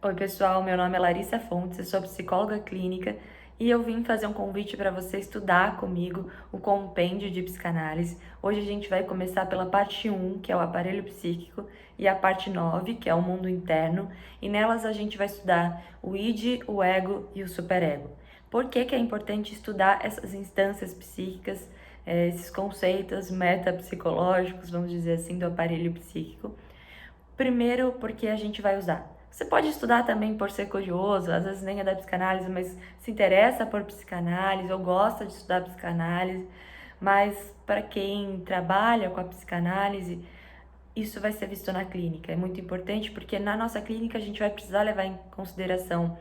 Oi, pessoal, meu nome é Larissa Fontes, eu sou psicóloga clínica e eu vim fazer um convite para você estudar comigo o compêndio de psicanálise. Hoje a gente vai começar pela parte 1, que é o aparelho psíquico, e a parte 9, que é o mundo interno, e nelas a gente vai estudar o id, o ego e o superego. Por que que é importante estudar essas instâncias psíquicas, esses conceitos metapsicológicos, vamos dizer assim, do aparelho psíquico? Primeiro, porque a gente vai usar. Você pode estudar também por ser curioso, às vezes nem é da psicanálise, mas se interessa por psicanálise ou gosta de estudar psicanálise. Mas para quem trabalha com a psicanálise, isso vai ser visto na clínica. É muito importante porque na nossa clínica a gente vai precisar levar em consideração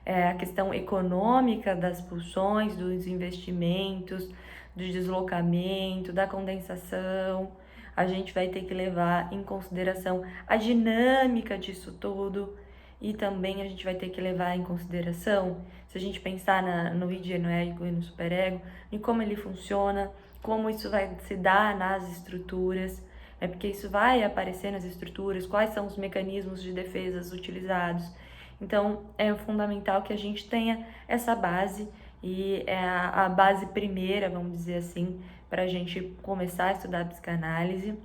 a questão econômica das pulsões, dos investimentos, do deslocamento, da condensação. A gente vai ter que levar em consideração a dinâmica disso tudo e também a gente vai ter que levar em consideração, se a gente pensar no id, no ego e no superego, em como ele funciona, como isso vai se dar nas estruturas, porque isso vai aparecer nas estruturas, quais são os mecanismos de defesas utilizados. Então, é fundamental que a gente tenha essa base e é a base primeira, vamos dizer assim, para a gente começar a estudar psicanálise.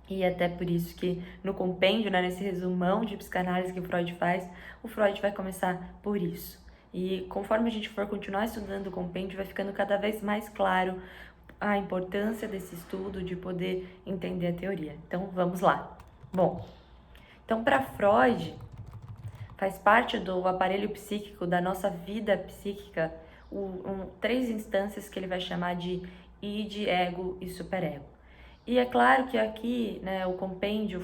E até por isso que no compêndio, né, nesse resumão de psicanálise que o Freud faz, o Freud vai começar por isso. E conforme a gente for continuar estudando o compêndio, vai ficando cada vez mais claro a importância desse estudo, de poder entender a teoria. Então, vamos lá. Bom, então para Freud, faz parte do aparelho psíquico, da nossa vida psíquica, três instâncias que ele vai chamar de id, ego e superego. E é claro que aqui, né, o compêndio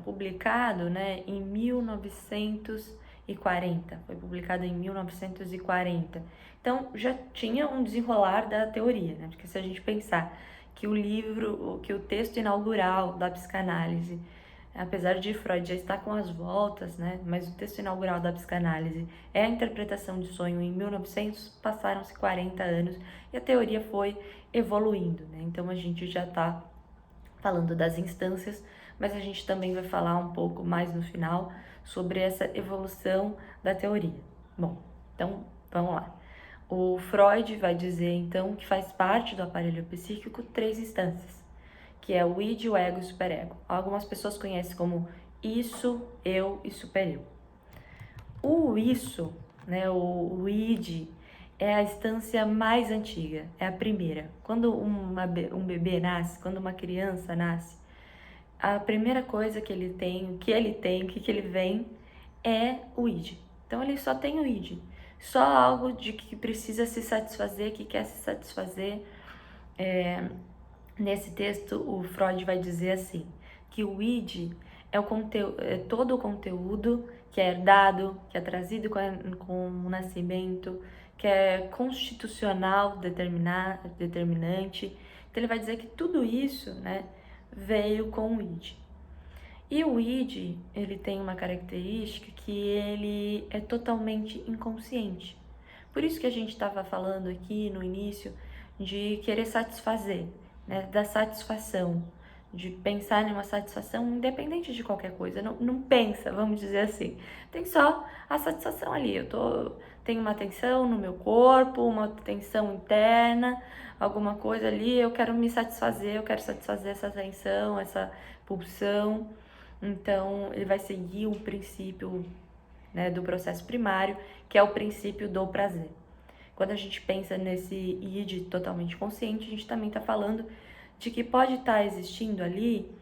publicado, né, em 1940, foi publicado em 1940. Então, já tinha um desenrolar da teoria, né, porque se a gente pensar que que o texto inaugural da psicanálise, apesar de Freud já estar com as voltas, né, mas o texto inaugural da psicanálise é a interpretação de sonho em 1900, passaram-se 40 anos e a teoria foi evoluindo, né? Então a gente já está falando das instâncias, mas a gente também vai falar um pouco mais no final sobre essa evolução da teoria. Bom, então vamos lá. O Freud vai dizer então que faz parte do aparelho psíquico três instâncias, que é o id, o ego e o superego. Algumas pessoas conhecem como isso, eu e supereu. O isso, né, o id, é a instância mais antiga, é a primeira. Quando um bebê nasce, quando uma criança nasce, a primeira coisa que ele tem, o que ele vem, é o id. Então ele só tem o id, só algo de que precisa se satisfazer, que quer se satisfazer. Nesse texto, o Freud vai dizer assim, que o id é todo o conteúdo que é herdado, que é trazido com o nascimento, que é constitucional determinante. Então ele vai dizer que tudo isso, né, veio com o id. E o id, ele tem uma característica que ele é totalmente inconsciente. Por isso que a gente estava falando aqui no início de querer satisfazer, né, da satisfação, de pensar em uma satisfação independente de qualquer coisa, não pensa, vamos dizer assim. Tem só a satisfação ali, tenho uma tensão no meu corpo, uma tensão interna, alguma coisa ali, eu quero me satisfazer, eu quero satisfazer essa tensão, essa pulsão. Então, ele vai seguir o princípio, né, do processo primário, que é o princípio do prazer. Quando a gente pensa nesse id totalmente consciente, a gente também está falando de que pode estar existindo ali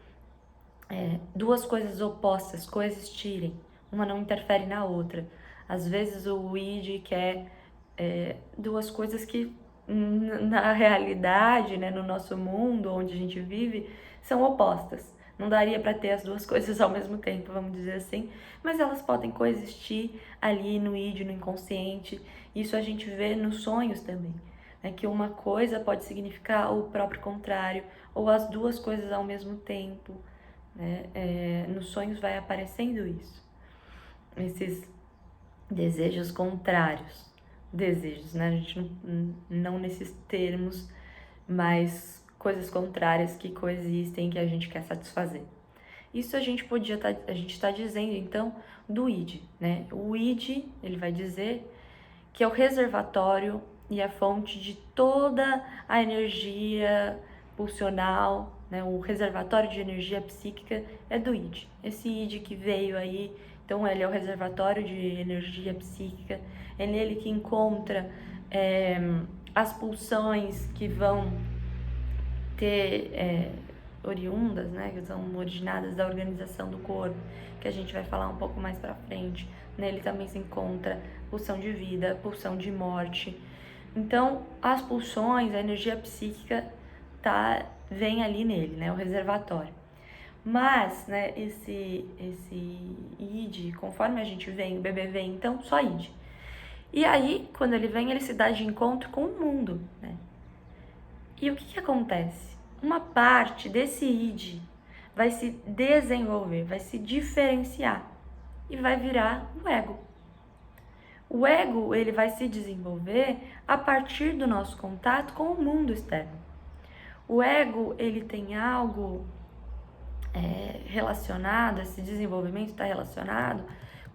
duas coisas opostas coexistirem, uma não interfere na outra. Às vezes o id quer duas coisas que na realidade, né, no nosso mundo onde a gente vive, são opostas. Não daria para ter as duas coisas ao mesmo tempo, vamos dizer assim, mas elas podem coexistir ali no id, no inconsciente. Isso a gente vê nos sonhos também, né, que uma coisa pode significar o próprio contrário, ou as duas coisas ao mesmo tempo, né? Nos sonhos vai aparecendo isso, esses desejos contrários. Desejos, né? A gente não nesses termos, mas coisas contrárias que coexistem, que a gente quer satisfazer. Isso a gente está dizendo então do id, né? O id, ele vai dizer que é o reservatório e a fonte de toda a energia pulsional, né? O reservatório de energia psíquica é do id. Esse id que veio aí, então ele é o reservatório de energia psíquica, é nele que encontra as pulsões que vão ter oriundas, né, que são originadas da organização do corpo, que a gente vai falar um pouco mais pra frente. Nele também se encontra pulsão de vida, pulsão de morte. Então, as pulsões, a energia psíquica vem ali nele, né, o reservatório. Mas, né, esse id, conforme a gente vem, o bebê vem, então só id. E aí, quando ele vem, ele se dá de encontro com o mundo, né? E o que acontece? Uma parte desse id vai se desenvolver, vai se diferenciar e vai virar o ego. O ego, ele vai se desenvolver a partir do nosso contato com o mundo externo. O ego, ele tem algo relacionado, esse desenvolvimento está relacionado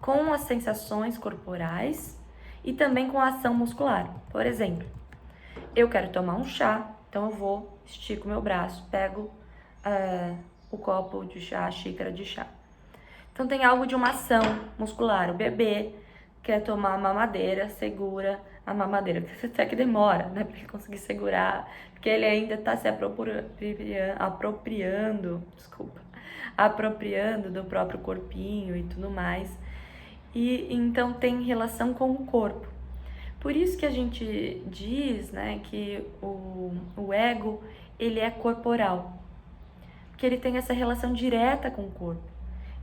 com as sensações corporais e também com a ação muscular. Por exemplo, eu quero tomar um chá, então eu vou, estico meu braço, pego o copo de chá, a xícara de chá. Então tem algo de uma ação muscular. O bebê quer tomar a mamadeira, segura a mamadeira, até que demora, né, para ele conseguir segurar, porque ele ainda está se apropriando do próprio corpinho e tudo mais. E então tem relação com o corpo. Por isso que a gente diz, né, que o ego, ele é corporal, porque ele tem essa relação direta com o corpo.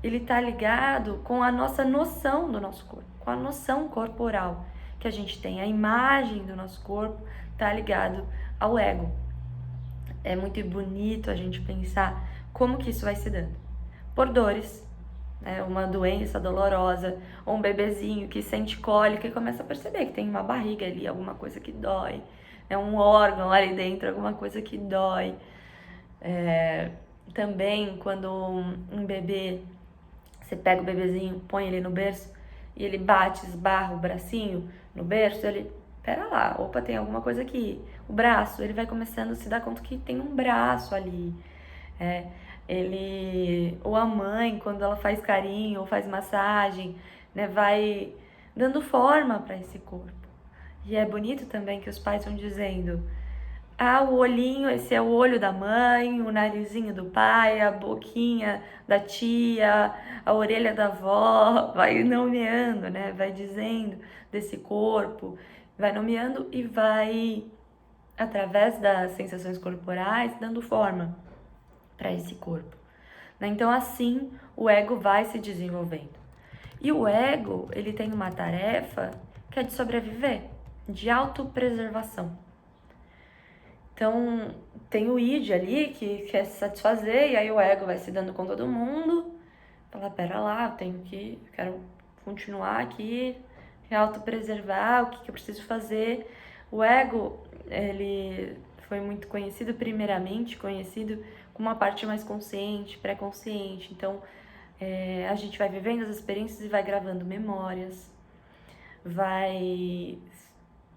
Ele está ligado com a nossa noção do nosso corpo, com a noção corporal que a gente tem. A imagem do nosso corpo está ligado ao ego. É muito bonito a gente pensar como que isso vai se dando. Por dores, né, uma doença dolorosa, ou um bebezinho que sente cólica e começa a perceber que tem uma barriga ali, alguma coisa que dói, né, um órgão ali dentro, alguma coisa que dói. Também quando um bebê, você pega o bebezinho, põe ele no berço e ele bate, esbarra o bracinho no berço, ele, pera lá, opa, tem alguma coisa aqui. O braço, ele vai começando a se dar conta que tem um braço ali. Ou a mãe, quando ela faz carinho ou faz massagem, né, vai dando forma para esse corpo. E é bonito também que os pais vão dizendo: o olhinho, esse é o olho da mãe, o narizinho do pai, a boquinha da tia, a orelha da avó, vai nomeando, né? Vai dizendo desse corpo, vai nomeando e vai, através das sensações corporais, dando forma para esse corpo. Então, assim, o ego vai se desenvolvendo. E o ego, ele tem uma tarefa que é de sobreviver, de autopreservação. Então, tem o id ali que quer se satisfazer, e aí o ego vai se dando conta do mundo. Fala, pera lá, quero continuar aqui, autopreservar, o que eu preciso fazer. O ego, ele foi muito conhecido, primeiramente conhecido como uma parte mais consciente, pré-consciente. Então, a gente vai vivendo as experiências e vai gravando memórias, vai,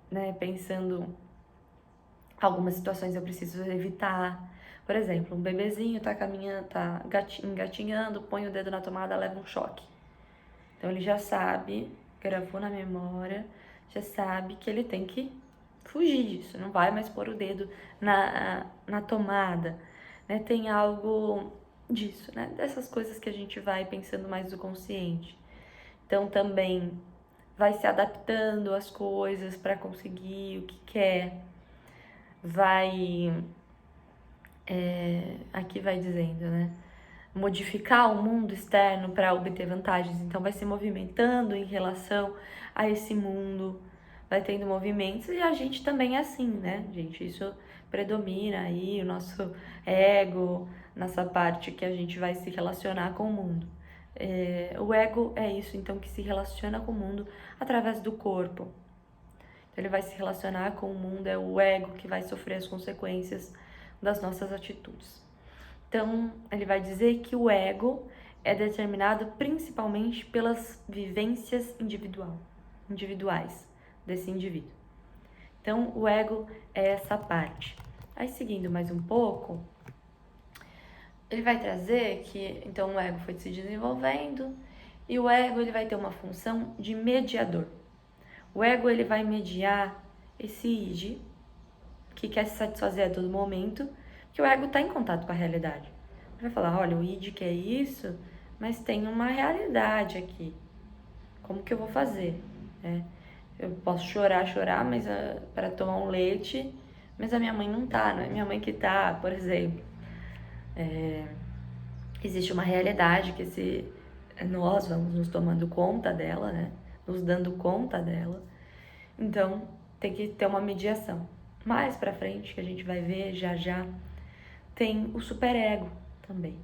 né, pensando algumas situações eu preciso evitar. Por exemplo, um bebezinho tá engatinhando, põe o dedo na tomada, leva um choque. Então ele já sabe, gravou na memória, já sabe que ele tem que fugir disso, não vai mais pôr o dedo na tomada, né? Tem algo disso, né? Dessas coisas que a gente vai pensando mais do consciente. Então também vai se adaptando às coisas para conseguir o que quer. Aqui vai dizendo, né? Modificar o mundo externo para obter vantagens. Então, vai se movimentando em relação a esse mundo, vai tendo movimentos e a gente também é assim, né, gente? Isso predomina aí, o nosso ego, nossa parte que a gente vai se relacionar com o mundo. O ego é isso, então, que se relaciona com o mundo através do corpo. Ele vai se relacionar com o mundo, é o ego que vai sofrer as consequências das nossas atitudes. Então, ele vai dizer que o ego é determinado principalmente pelas vivências individuais desse indivíduo. Então, o ego é essa parte. Aí, seguindo mais um pouco, ele vai trazer que, então, o ego foi se desenvolvendo e o ego ele vai ter uma função de mediador. O ego ele vai mediar esse id, que quer se satisfazer a todo momento, que o ego está em contato com a realidade. Ele vai falar, olha, o id quer isso, mas tem uma realidade aqui. Como que eu vou fazer? Eu posso chorar, mas para tomar um leite, mas a minha mãe não tá, não é minha mãe que tá, por exemplo. Existe uma realidade que nós vamos nos tomando conta dela, né? Nos dando conta dela. Então, tem que ter uma mediação. Mais pra frente, que a gente vai ver já, tem o superego também.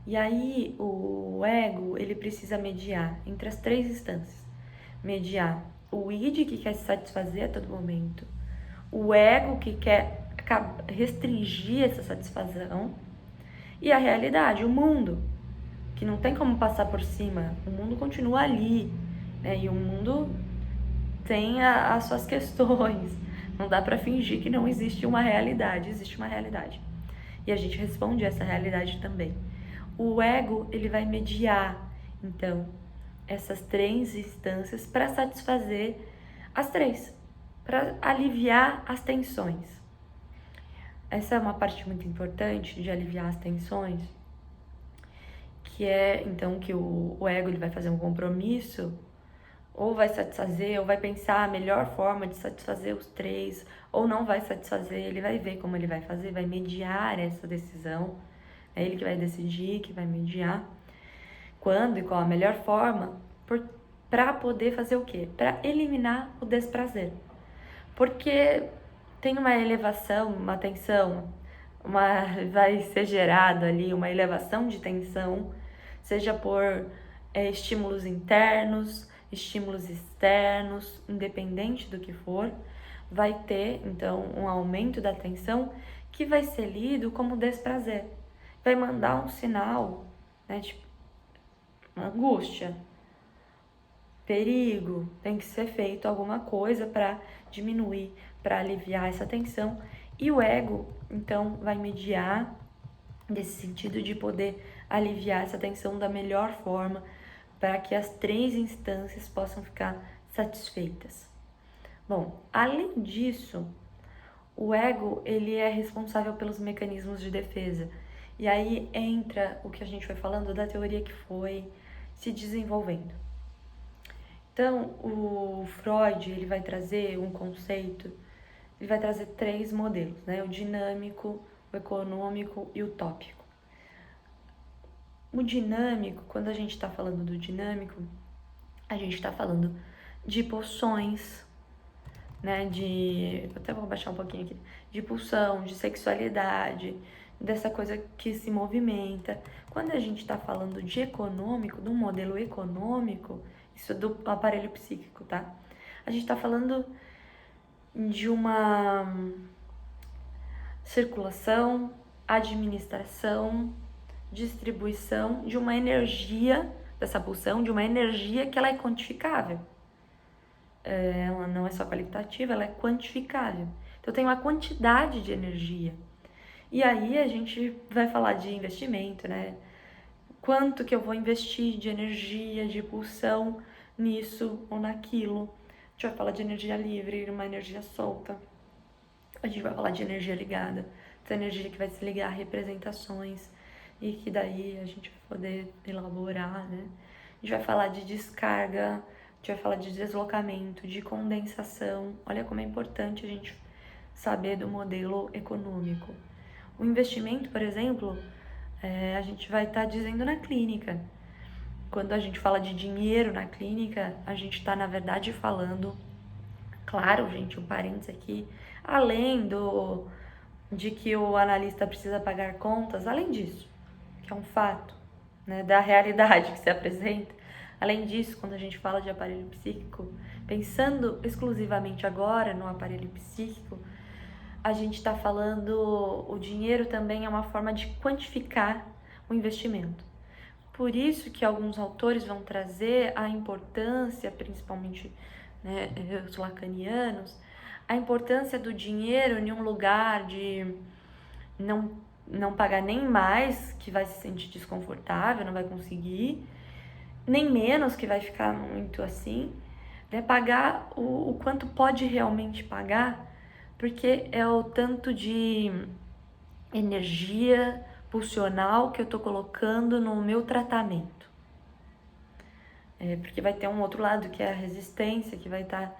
E aí, o ego, ele precisa mediar entre as 3 instâncias. Mediar o id, que quer se satisfazer a todo momento. O ego, que quer restringir essa satisfação. E a realidade, o mundo, que não tem como passar por cima. O mundo continua ali, né? E o mundo tem as suas questões. Não dá pra fingir que não existe uma realidade. Existe uma realidade. E a gente responde a essa realidade também. O ego, ele vai mediar, então, essas 3 instâncias para satisfazer as 3, para aliviar as tensões. Essa é uma parte muito importante de aliviar as tensões, que é, então, que o ego ele vai fazer um compromisso, ou vai satisfazer, ou vai pensar a melhor forma de satisfazer os 3, ou não vai satisfazer, ele vai ver como ele vai fazer, vai mediar essa decisão, é ele que vai decidir, que vai mediar, quando e qual a melhor forma, para poder fazer o quê? Para eliminar o desprazer. Porque tem uma elevação, uma tensão, vai ser gerado ali uma elevação de tensão, seja por estímulos internos, estímulos externos, independente do que for, vai ter então um aumento da tensão que vai ser lido como desprazer. Vai mandar um sinal, né, de angústia, perigo, tem que ser feito alguma coisa para diminuir, para aliviar essa tensão. E o ego, então, vai mediar nesse sentido de poder aliviar essa tensão da melhor forma para que as 3 instâncias possam ficar satisfeitas. Bom, além disso, o ego ele é responsável pelos mecanismos de defesa. E aí entra o que a gente foi falando da teoria que foi se desenvolvendo. Então, o Freud ele vai trazer um conceito, ele vai trazer 3 modelos, né? O dinâmico, o econômico e o utópico. O dinâmico, quando a gente está falando do dinâmico, a gente está falando de pulsões, né? Até vou baixar um pouquinho aqui. De pulsão, de sexualidade, dessa coisa que se movimenta. Quando a gente está falando de econômico, de um modelo econômico, isso é do aparelho psíquico, tá? A gente está falando de uma circulação, administração, distribuição de uma energia, dessa pulsão, de uma energia que ela é quantificável. Ela não é só qualitativa, ela é quantificável. Então tem uma quantidade de energia. E aí a gente vai falar de investimento, né? Quanto que eu vou investir de energia, de pulsão nisso ou naquilo. A gente vai falar de energia livre, uma energia solta. A gente vai falar de energia ligada, essa energia que vai se ligar a representações e que daí a gente vai poder elaborar, né? A gente vai falar de descarga, a gente vai falar de deslocamento, de condensação. Olha como é importante a gente saber do modelo econômico. O investimento, por exemplo, a gente vai estar dizendo na clínica. Quando a gente fala de dinheiro na clínica, a gente está, na verdade, falando, claro, gente, um parênteses aqui, além de que o analista precisa pagar contas, além disso, que é um fato, né, da realidade que se apresenta, além disso, quando a gente fala de aparelho psíquico, pensando exclusivamente agora no aparelho psíquico, a gente está falando, o dinheiro também é uma forma de quantificar o investimento. Por isso que alguns autores vão trazer a importância, principalmente, né, os lacanianos, a importância do dinheiro em um lugar de não pagar nem mais, que vai se sentir desconfortável, não vai conseguir, nem menos, que vai ficar muito assim, né? Pagar o quanto pode realmente pagar, porque é o tanto de energia pulsional que eu tô colocando no meu tratamento. Porque vai ter um outro lado que é a resistência, que vai estar,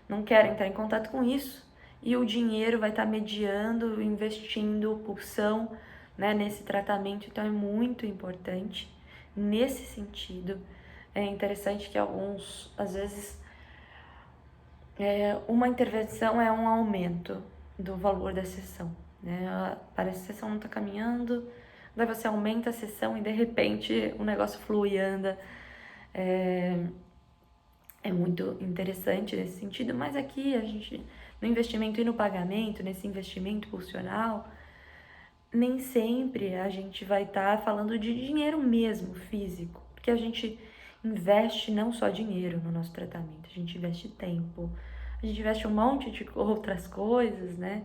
não quero entrar em contato com isso, e o dinheiro vai estar mediando, investindo pulsão, né, nesse tratamento. Então é muito importante nesse sentido. É interessante que alguns, às vezes, uma intervenção é um aumento do valor da sessão, né? Parece que a sessão não está caminhando, daí você aumenta a sessão e de repente o negócio flui, anda. É muito interessante nesse sentido, mas aqui a gente, no investimento e no pagamento, nesse investimento pulsional, nem sempre a gente vai estar falando de dinheiro mesmo, físico, porque a gente investe não só dinheiro no nosso tratamento, a gente investe tempo, a gente investe um monte de outras coisas, né?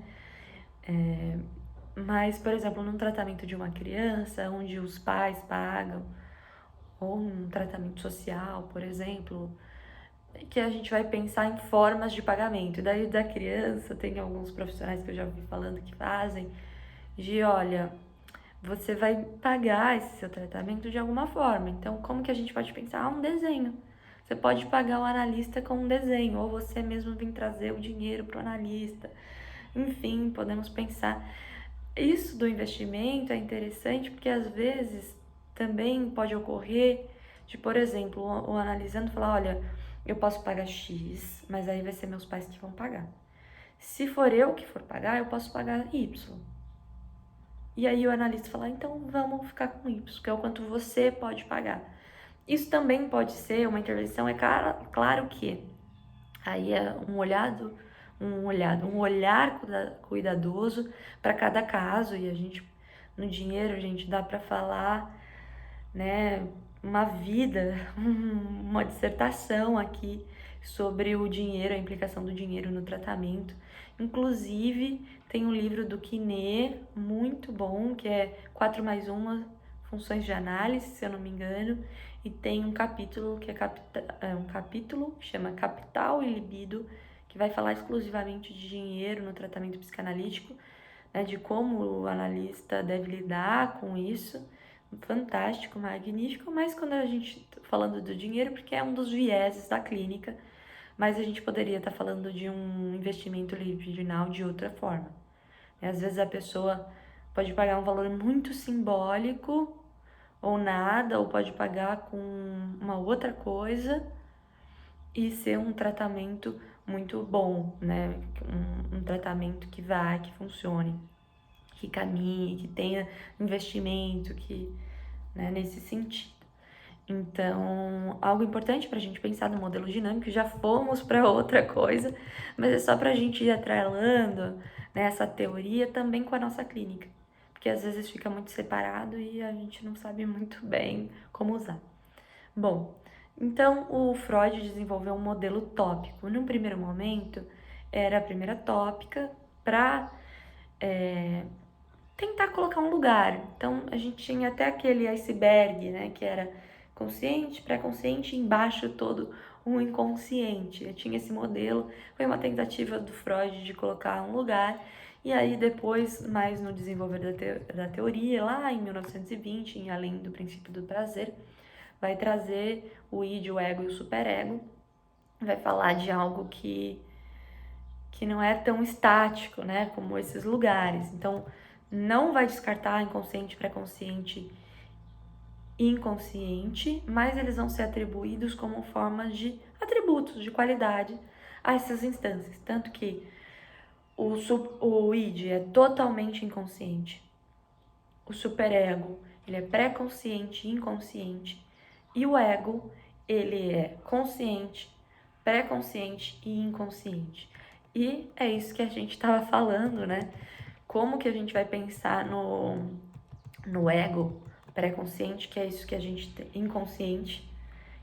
Mas, por exemplo, num tratamento de uma criança, onde os pais pagam, ou num tratamento social, por exemplo, que a gente vai pensar em formas de pagamento. E daí da criança, tem alguns profissionais que eu já ouvi falando que fazem, de olha, você vai pagar esse seu tratamento de alguma forma. Então, como que a gente pode pensar? Ah, um desenho. Você pode pagar o analista com um desenho, ou você mesmo vir trazer o dinheiro para o analista. Enfim, podemos pensar. Isso do investimento é interessante porque às vezes também pode ocorrer de, por exemplo, o analisando falar, olha, eu posso pagar X, mas aí vai ser meus pais que vão pagar. Se for eu que for pagar, eu posso pagar Y. E aí o analista fala, então vamos ficar com Y, que é o quanto você pode pagar. Isso também pode ser uma intervenção, é claro que aí é um olhar cuidadoso para cada caso, e a gente, no dinheiro, a gente dá para falar, né, uma vida, uma dissertação aqui sobre o dinheiro, a implicação do dinheiro no tratamento. Inclusive, tem um livro do Quinet, muito bom, que é 4+1 funções de análise, se eu não me engano, e tem um capítulo que um capítulo que chama Capital e Libido, que vai falar exclusivamente de dinheiro no tratamento psicanalítico, né, de como o analista deve lidar com isso. Fantástico, magnífico, mas quando a gente tá falando do dinheiro, porque é um dos vieses da clínica, mas a gente poderia estar falando de um investimento libidinal de outra forma. Às vezes a pessoa pode pagar um valor muito simbólico ou nada, ou pode pagar com uma outra coisa e ser um tratamento muito bom, né? Um tratamento que vai, que funcione, que caminhe, que tenha investimento, que, né, nesse sentido. Então, algo importante para a gente pensar no modelo dinâmico, já fomos para outra coisa, mas é só para a gente ir atrelando, né, essa teoria também com a nossa clínica, porque às vezes fica muito separado e a gente não sabe muito bem como usar. Bom, então o Freud desenvolveu um modelo tópico. Num primeiro momento, era a primeira tópica para tentar colocar um lugar. Então, a gente tinha até aquele iceberg, né, que era consciente, pré-consciente, embaixo todo o inconsciente. Eu tinha esse modelo, foi uma tentativa do Freud de colocar um lugar, e aí depois, mais no desenvolver da teoria, lá em 1920, em Além do Princípio do Prazer, vai trazer o id, o ego e o superego, vai falar de algo que não é tão estático, né, como esses lugares. Então, não vai descartar inconsciente, pré-consciente e inconsciente, mas eles vão ser atribuídos como formas de atributos de qualidade a essas instâncias. Tanto que o id é totalmente inconsciente, o superego ele é pré-consciente e inconsciente, e o ego ele é consciente, pré-consciente e inconsciente. E é isso que a gente estava falando, né? Como que a gente vai pensar no ego pré-consciente, que é isso que a gente tem, inconsciente,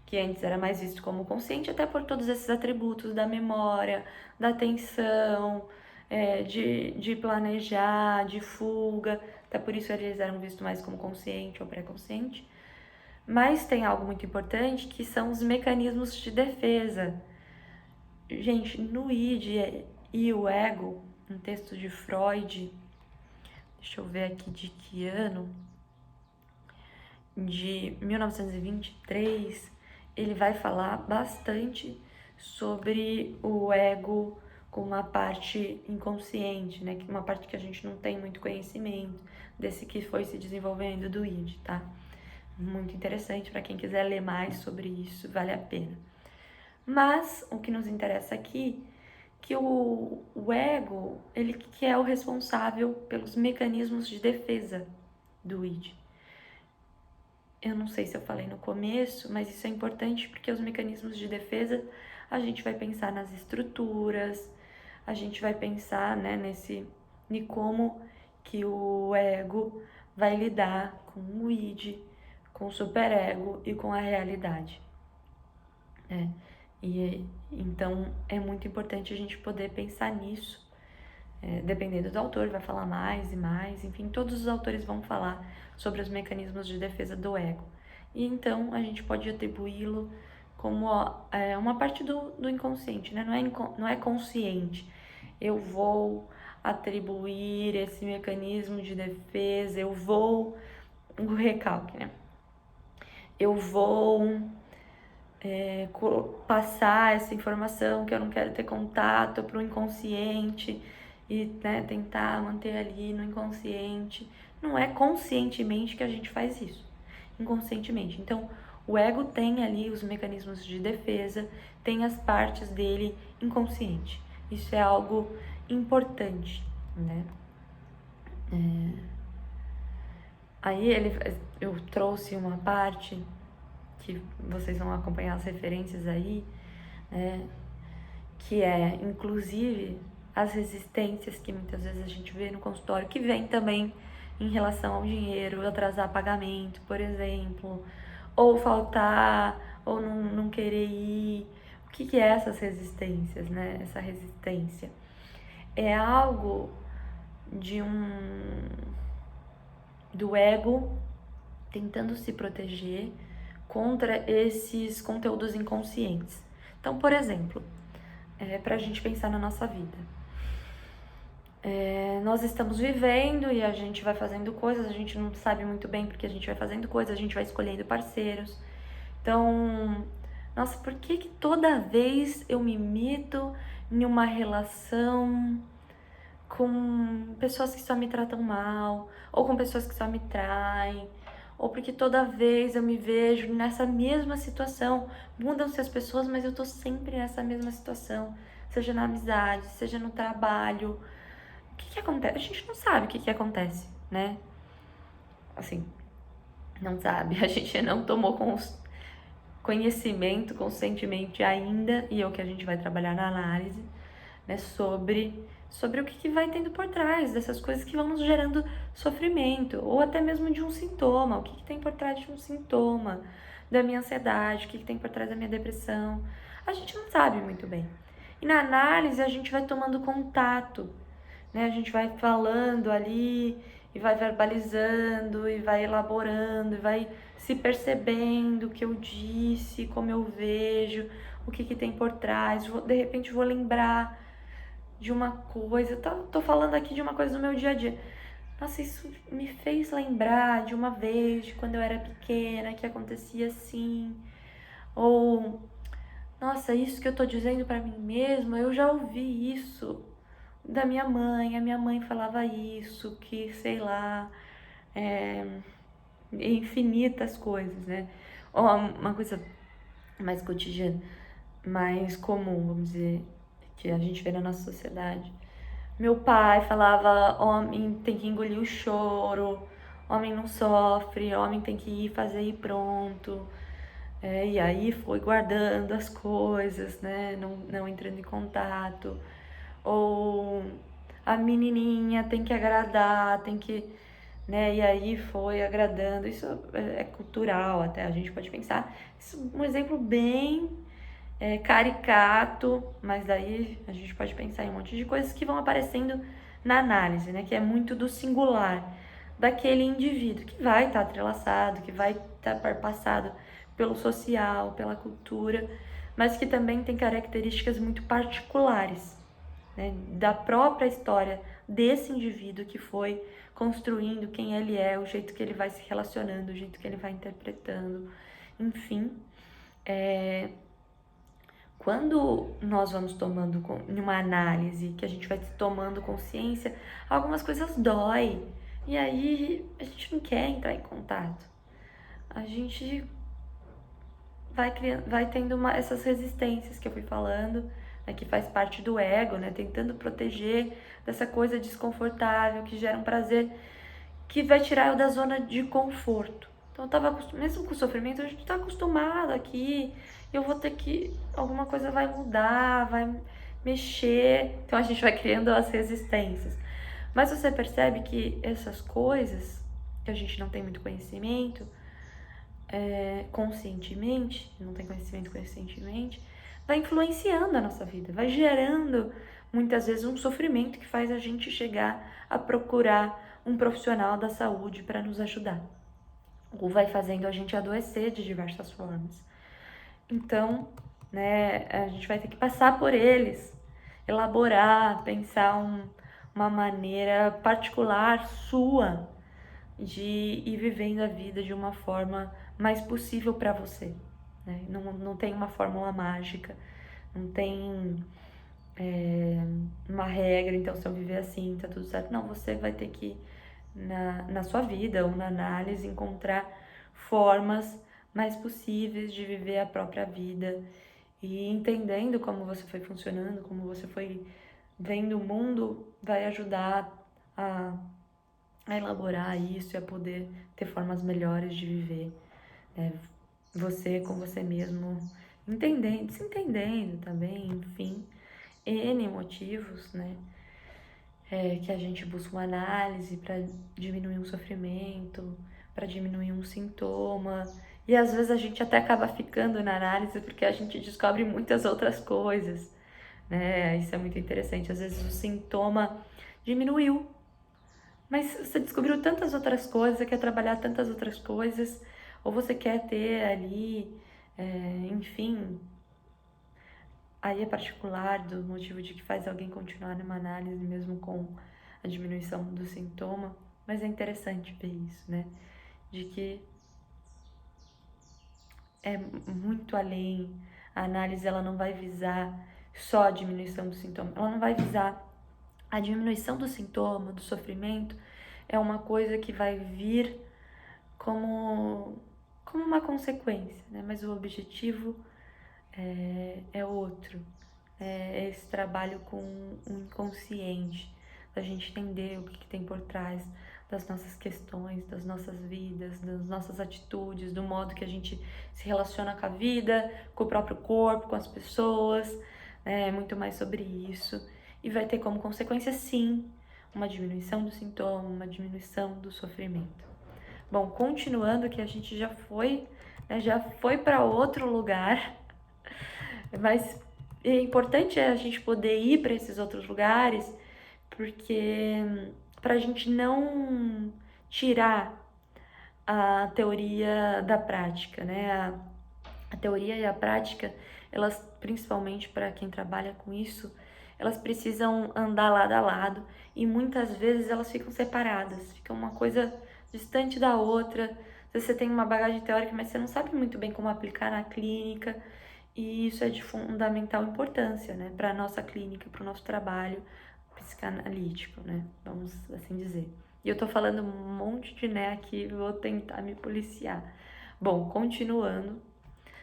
que antes era mais visto como consciente, até por todos esses atributos da memória, da atenção, de planejar, de fuga, até por isso eles eram vistos mais como consciente ou pré-consciente. Mas tem algo muito importante que são os mecanismos de defesa. Gente, no id e o ego, um texto de Freud, deixa eu ver aqui de que ano, de 1923, ele vai falar bastante sobre o ego como uma parte inconsciente, né? Uma parte que a gente não tem muito conhecimento, desse que foi se desenvolvendo do id, tá? Muito interessante para quem quiser ler mais sobre isso, vale a pena. Mas o que nos interessa aqui que o ego, ele que é o responsável pelos mecanismos de defesa do id. Eu não sei se eu falei no começo, mas isso é importante porque os mecanismos de defesa, a gente vai pensar nas estruturas, a gente vai pensar, né, em como que o ego vai lidar com o id, com o superego e com a realidade. E então é muito importante a gente poder pensar nisso. Dependendo do autor, vai falar mais e mais, enfim, todos os autores vão falar sobre os mecanismos de defesa do ego. E então a gente pode atribuí-lo como uma parte do inconsciente, né? Não é consciente. Eu vou atribuir esse mecanismo de defesa, eu vou. O recalque, né? Eu vou passar essa informação que eu não quero ter contato para o inconsciente e, né, tentar manter ali no inconsciente. Não é conscientemente que a gente faz isso, inconscientemente. Então, o ego tem ali os mecanismos de defesa, tem as partes dele inconsciente. Isso é algo importante, né? Aí eu trouxe uma parte que vocês vão acompanhar as referências aí, né? Que é, inclusive, as resistências que muitas vezes a gente vê no consultório, que vem também em relação ao dinheiro, atrasar pagamento, por exemplo, ou faltar, ou não querer ir. O que é essas resistências, né? Essa resistência é algo do ego tentando se proteger contra esses conteúdos inconscientes. Então, por exemplo, para a gente pensar na nossa vida. Nós estamos vivendo e a gente vai fazendo coisas, a gente não sabe muito bem porque a gente vai fazendo coisas, a gente vai escolhendo parceiros. Então, nossa, por que toda vez eu me meto em uma relação com pessoas que só me tratam mal, ou com pessoas que só me traem, ou porque toda vez eu me vejo nessa mesma situação. Mudam-se as pessoas, mas eu tô sempre nessa mesma situação, seja na amizade, seja no trabalho. O que acontece? A gente não sabe o que acontece, né? Assim, não sabe. A gente não tomou conhecimento conscientemente ainda, e é o que a gente vai trabalhar na análise, né? Sobre o que vai tendo por trás dessas coisas que vão nos gerando sofrimento, ou até mesmo de um sintoma, o que tem por trás de um sintoma, da minha ansiedade, o que tem por trás da minha depressão. A gente não sabe muito bem. E na análise a gente vai tomando contato, né? A gente vai falando ali, e vai verbalizando, e vai elaborando, e vai se percebendo o que eu disse, como eu vejo, o que tem por trás. De repente vou lembrar de uma coisa, tô falando aqui de uma coisa do meu dia a dia. Nossa, isso me fez lembrar de uma vez, de quando eu era pequena, que acontecia assim. Ou, nossa, isso que eu tô dizendo pra mim mesma, eu já ouvi isso da minha mãe. A minha mãe falava isso, que sei lá, infinitas coisas, né? Ou uma coisa mais cotidiana, mais comum, vamos dizer, que a gente vê na nossa sociedade. Meu pai falava, homem tem que engolir o choro, homem não sofre, homem tem que ir fazer e pronto. E aí foi guardando as coisas, né? Não entrando em contato. ou a menininha tem que agradar, tem que, né? E aí foi agradando. Isso é cultural até, a gente pode pensar. Isso é um exemplo bem caricato, mas daí a gente pode pensar em um monte de coisas que vão aparecendo na análise, né? Que é muito do singular daquele indivíduo, que vai estar entrelaçado, que vai estar perpassado pelo social, pela cultura, mas que também tem características muito particulares, né, da própria história desse indivíduo que foi construindo quem ele é, o jeito que ele vai se relacionando, o jeito que ele vai interpretando, enfim. Quando nós vamos tomando uma análise, que a gente vai tomando consciência, algumas coisas dói. E aí a gente não quer entrar em contato. A gente vai criando, vai tendo essas resistências que eu fui falando, né, que faz parte do ego, né, tentando proteger dessa coisa desconfortável que gera um prazer que vai tirar eu da zona de conforto. Então eu tava mesmo com o sofrimento, a gente tá acostumado aqui, eu vou ter que, alguma coisa vai mudar, vai mexer, então a gente vai criando as resistências. Mas você percebe que essas coisas, que a gente não tem muito conhecimento, conscientemente, não tem conhecimento conscientemente, vai influenciando a nossa vida, vai gerando muitas vezes um sofrimento que faz a gente chegar a procurar um profissional da saúde para nos ajudar, ou vai fazendo a gente adoecer de diversas formas. Então, né, a gente vai ter que passar por eles, elaborar, pensar uma maneira particular sua de ir vivendo a vida de uma forma mais possível para você, né? Não tem uma fórmula mágica, não tem uma regra, então se eu viver assim tá tudo certo. Não, você vai ter que, na sua vida ou na análise, encontrar formas mais possíveis de viver a própria vida e entendendo como você foi funcionando, como você foi vendo o mundo, vai ajudar a elaborar isso e a poder ter formas melhores de viver, né? Você com você mesmo, entendendo, se entendendo também, enfim, N motivos, né? Que a gente busca uma análise para diminuir um sofrimento, para diminuir um sintoma. E às vezes a gente até acaba ficando na análise porque a gente descobre muitas outras coisas, né? Isso é muito interessante. Às vezes o sintoma diminuiu, mas você descobriu tantas outras coisas, você quer trabalhar tantas outras coisas, ou você quer ter ali, enfim, aí é particular do motivo de que faz alguém continuar numa análise mesmo com a diminuição do sintoma, mas é interessante ver isso, né? De que é muito além, a análise ela não vai visar só a diminuição do sintoma, ela não vai visar a diminuição do sintoma, do sofrimento, é uma coisa que vai vir como uma consequência, né? Mas o objetivo é outro. É esse trabalho com o inconsciente, da gente entender o que tem por trás das nossas questões, das nossas vidas, das nossas atitudes, do modo que a gente se relaciona com a vida, com o próprio corpo, com as pessoas, é muito mais sobre isso. E vai ter como consequência, sim, uma diminuição do sintoma, uma diminuição do sofrimento. Bom, continuando que a gente já foi, né, já foi para outro lugar, mas é importante a gente poder ir para esses outros lugares, porque para a gente não tirar a teoria da prática, né? A teoria e a prática, elas, principalmente para quem trabalha com isso, elas precisam andar lado a lado e muitas vezes elas ficam separadas, ficam uma coisa distante da outra. Às vezes você tem uma bagagem teórica, mas você não sabe muito bem como aplicar na clínica, e isso é de fundamental importância, né, para a nossa clínica, para o nosso trabalho psicanalítico, né, vamos assim dizer. E eu tô falando um monte de né aqui, vou tentar me policiar. Bom, continuando,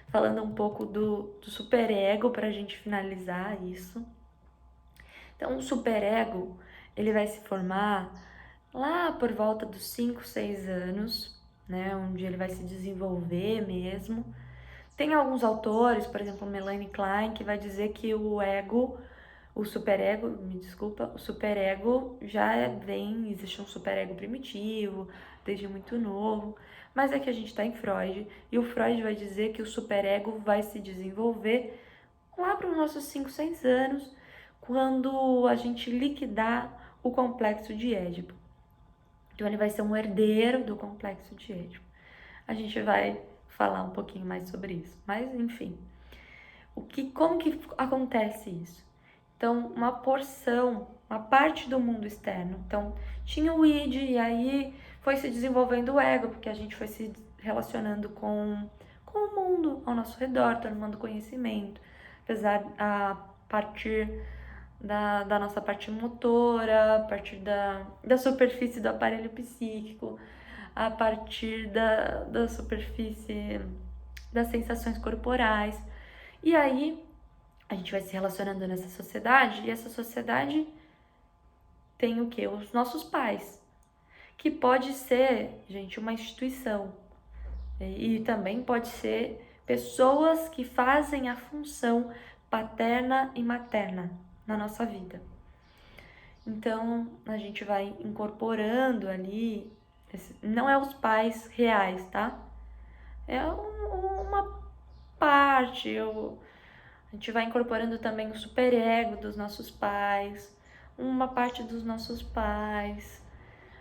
falando um pouco do superego para a gente finalizar isso. Então, o superego, ele vai se formar lá por volta dos 5, 6 anos, né, onde ele vai se desenvolver mesmo. Tem alguns autores, por exemplo, Melanie Klein, que vai dizer que o O superego, me desculpa, o superego existe um superego primitivo, desde muito novo, mas é que a gente está em Freud, e o Freud vai dizer que o superego vai se desenvolver lá para os nossos 5, 6 anos, quando a gente liquidar o complexo de Édipo. Então ele vai ser um herdeiro do complexo de Édipo. A gente vai falar um pouquinho mais sobre isso, mas enfim. Como que acontece isso? Então, uma parte do mundo externo. Então, tinha o id, e aí foi se desenvolvendo o ego, porque a gente foi se relacionando com o mundo ao nosso redor, tomando conhecimento. Apesar a partir da nossa parte motora, a partir da superfície do aparelho psíquico, a partir da superfície das sensações corporais. E aí, a gente vai se relacionando nessa sociedade, e essa sociedade tem o quê? Os nossos pais, que pode ser, gente, uma instituição, e também pode ser pessoas que fazem a função paterna e materna na nossa vida. Então, a gente vai incorporando ali, não é os pais reais, tá? É uma parte, a gente vai incorporando também o superego dos nossos pais, uma parte dos nossos pais.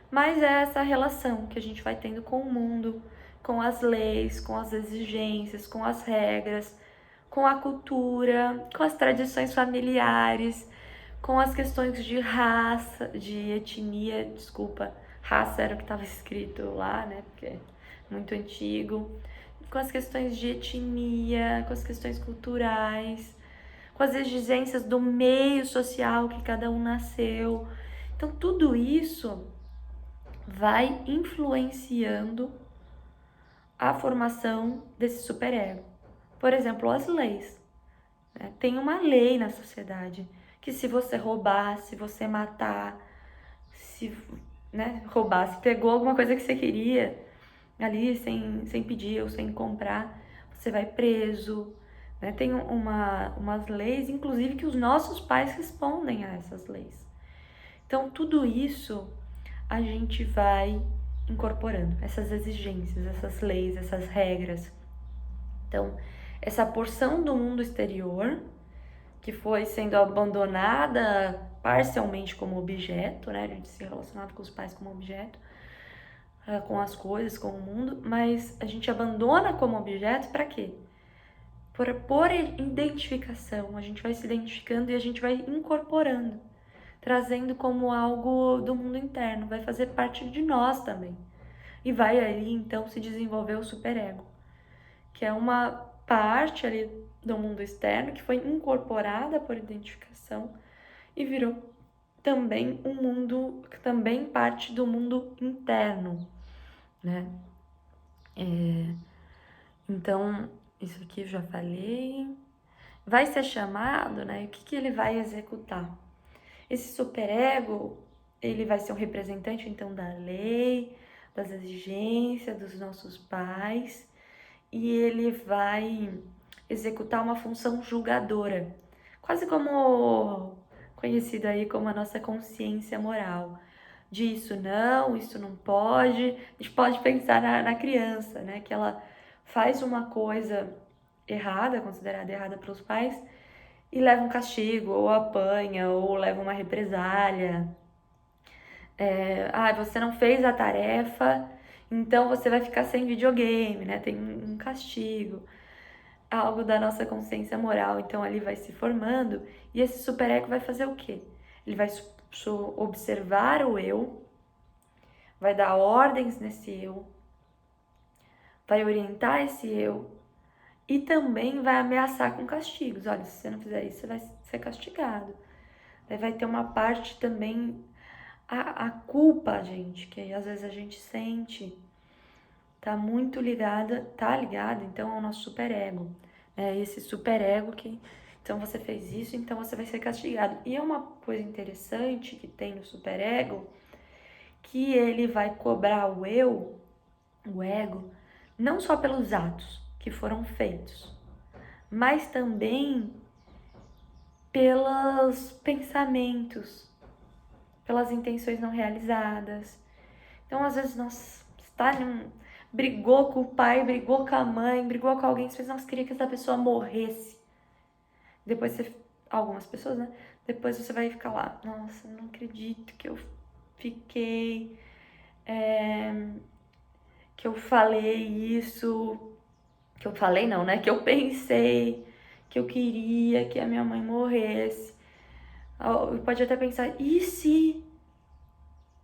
Mas é essa relação que a gente vai tendo com o mundo, com as leis, com as exigências, com as regras, com a cultura, com as tradições familiares, com as questões de raça, de etnia, desculpa, raça era o que estava escrito lá, né? Porque é muito antigo. Com as questões de etnia, com as questões culturais, com as exigências do meio social que cada um nasceu. Então, tudo isso vai influenciando a formação desse superego. Por exemplo, as leis. Né? Tem uma lei na sociedade que se você roubar, se você matar, se roubar, se pegou alguma coisa que você queria ali sem pedir ou sem comprar, você vai preso. Né? Tem umas leis, inclusive, que os nossos pais respondem a essas leis. Então, tudo isso a gente vai incorporando, essas exigências, essas leis, essas regras. Então, essa porção do mundo exterior, que foi sendo abandonada parcialmente como objeto, né? A gente se relacionava com os pais como objeto, com as coisas, com o mundo, mas a gente abandona como objeto para quê? Por identificação, a gente vai se identificando e a gente vai incorporando, trazendo como algo do mundo interno, vai fazer parte de nós também. E vai ali então se desenvolver o superego, que é uma parte ali do mundo externo que foi incorporada por identificação e virou também um mundo, também parte do mundo interno, né? Então, isso aqui eu já falei. Vai ser chamado, né? O que ele vai executar? Esse superego, ele vai ser um representante, então, da lei, das exigências dos nossos pais, e ele vai executar uma função julgadora, quase como conhecido aí como a nossa consciência moral. De isso não pode. A gente pode pensar na criança, né? Que ela faz uma coisa errada, considerada errada pelos pais, e leva um castigo, ou apanha, ou leva uma represália. Você não fez a tarefa, então você vai ficar sem videogame, né? Tem um castigo, algo da nossa consciência moral, então ali vai se formando, e esse superego vai fazer o quê? Ele vai observar o eu, vai dar ordens nesse eu, vai orientar esse eu, e também vai ameaçar com castigos. Olha, se você não fizer isso, você vai ser castigado. Daí vai ter uma parte também, a culpa, gente, que às vezes a gente sente, tá muito ligada, então ao nosso superego. Esse superego que, então você fez isso, então você vai ser castigado. E é uma coisa interessante que tem no superego, que ele vai cobrar o ego, não só pelos atos que foram feitos, mas também pelos pensamentos, pelas intenções não realizadas. Então, às vezes, nossa, brigou com o pai, brigou com a mãe, brigou com alguém, você fez, nossa, queria que essa pessoa morresse. Depois algumas pessoas, né? Depois você vai ficar lá, nossa, não acredito que eu fiquei, que eu falei isso, que eu falei não, né? Que eu pensei, que eu queria que a minha mãe morresse. Pode até pensar, e se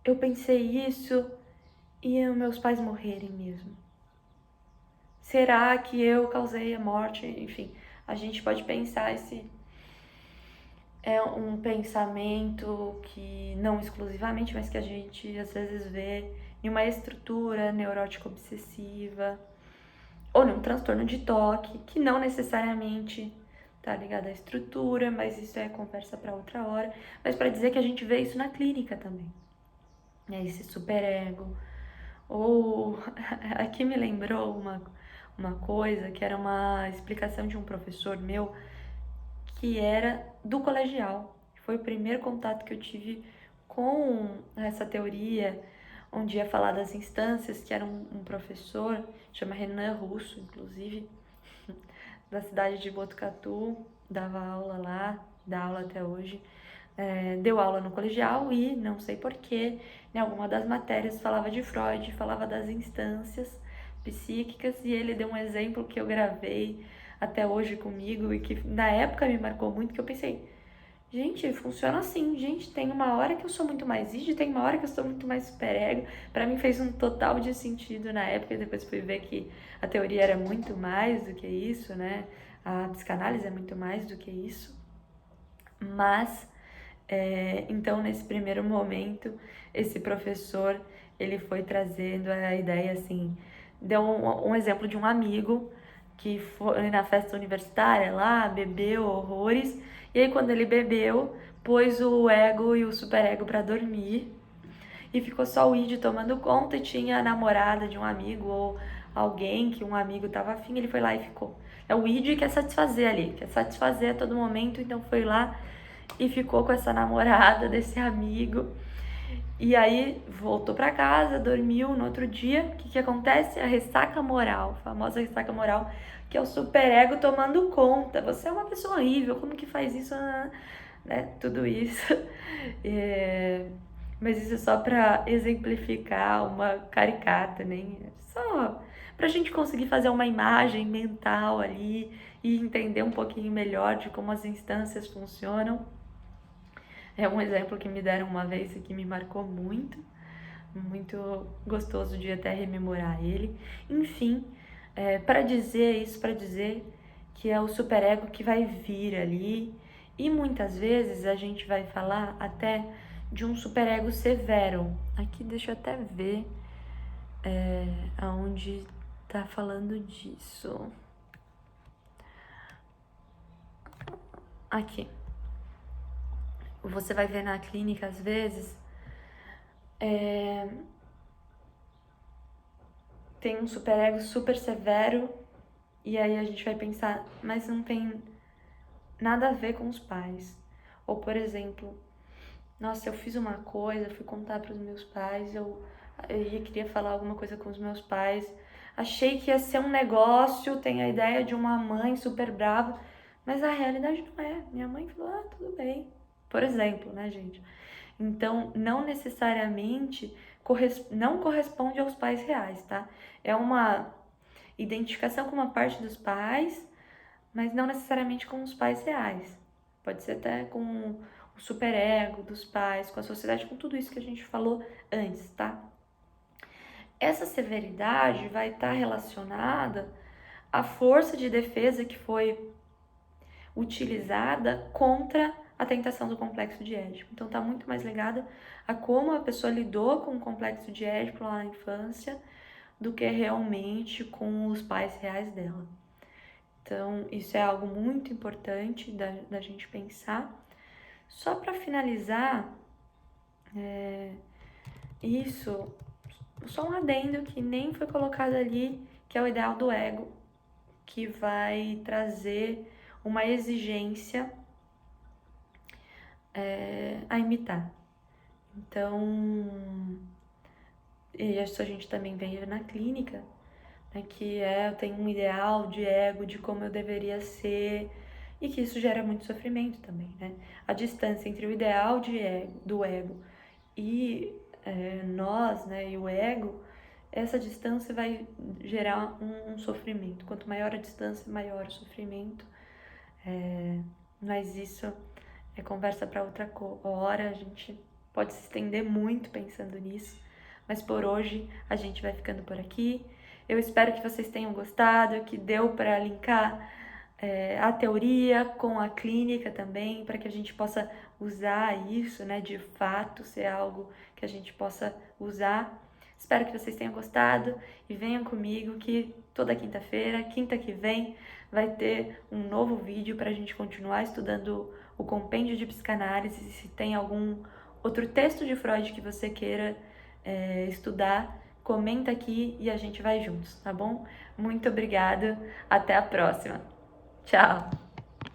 eu pensei isso e os meus pais morrerem mesmo? Será que eu causei a morte? Enfim, a gente pode pensar esse é um pensamento que não exclusivamente, mas que a gente às vezes vê em uma estrutura neurótica obsessiva ou num transtorno de toque, que não necessariamente tá ligado à estrutura, mas isso é conversa para outra hora, mas para dizer que a gente vê isso na clínica também. Esse superego. Ou aqui me lembrou uma coisa que era uma explicação de um professor meu que era do colegial. Foi o primeiro contato que eu tive com essa teoria, onde ia falar das instâncias, que era um professor, chama Renan Russo, inclusive, da cidade de Botucatu, dava aula lá, dá aula até hoje. Deu aula no colegial e, não sei porquê, em alguma das matérias falava de Freud, falava das instâncias psíquicas, e ele deu um exemplo que eu gravei até hoje comigo e que na época me marcou muito, que eu pensei, gente, funciona assim, gente, tem uma hora que eu sou muito mais id, tem uma hora que eu sou muito mais superego. Pra mim fez um total de sentido na época, e depois fui ver que a teoria era muito mais do que isso, né? A psicanálise é muito mais do que isso. Mas então, nesse primeiro momento, esse professor, ele foi trazendo a ideia, assim, deu um exemplo de um amigo que foi na festa universitária lá, bebeu horrores, e aí quando ele bebeu, pôs o ego e o superego para dormir, e ficou só o id tomando conta, e tinha a namorada de um amigo, ou alguém que um amigo tava afim, ele foi lá e ficou. É o id quer satisfazer ali, quer satisfazer a todo momento, então foi lá e ficou com essa namorada desse amigo. E aí voltou para casa, dormiu. No outro dia, o que acontece? A ressaca moral, a famosa ressaca moral, que é o superego tomando conta. Você é uma pessoa horrível, como que faz isso? Né? Tudo isso. Mas isso é só para exemplificar uma caricata, né? Só pra gente conseguir fazer uma imagem mental ali e entender um pouquinho melhor de como as instâncias funcionam. É um exemplo que me deram uma vez e que me marcou muito, muito gostoso de até rememorar ele. Enfim, para dizer isso, para dizer que é o superego que vai vir ali, e muitas vezes a gente vai falar até de um superego severo. Aqui deixa eu até ver aonde tá falando disso. Aqui. Você vai ver na clínica às vezes tem um superego super severo, e aí a gente vai pensar, mas não tem nada a ver com os pais. Ou, por exemplo, nossa, eu fiz uma coisa, fui contar para os meus pais, queria falar alguma coisa com os meus pais, achei que ia ser um negócio, tem a ideia de uma mãe super brava, mas a realidade não é. Minha mãe falou, tudo bem. Por exemplo, né, gente? Então, não necessariamente não corresponde aos pais reais, tá? É uma identificação com uma parte dos pais, mas não necessariamente com os pais reais. Pode ser até com o superego dos pais, com a sociedade, com tudo isso que a gente falou antes, tá? Essa severidade vai estar relacionada à força de defesa que foi utilizada contra a tentação do complexo de Édipo. Então tá muito mais ligada a como a pessoa lidou com o complexo de Édipo lá na infância do que realmente com os pais reais dela. Então isso é algo muito importante da gente pensar. Só para finalizar, isso, só um adendo que nem foi colocado ali, que é o ideal do ego, que vai trazer uma exigência a imitar. Então, e isso a gente também vê na clínica, né, que eu tenho um ideal de ego, de como eu deveria ser, e que isso gera muito sofrimento também, né? A distância entre o ideal do ego e nós, né, e o ego, essa distância vai gerar um sofrimento. Quanto maior a distância, maior o sofrimento. Mas isso é conversa para outra hora, a gente pode se estender muito pensando nisso. Mas por hoje a gente vai ficando por aqui. Eu espero que vocês tenham gostado, que deu para linkar a teoria com a clínica também, para que a gente possa usar isso, né, de fato, ser algo que a gente possa usar. Espero que vocês tenham gostado e venham comigo que toda quinta-feira, quinta que vem, vai ter um novo vídeo para a gente continuar estudando o compêndio de psicanálise. Se tem algum outro texto de Freud que você queira estudar, comenta aqui e a gente vai juntos, tá bom? Muito obrigada, até a próxima. Tchau!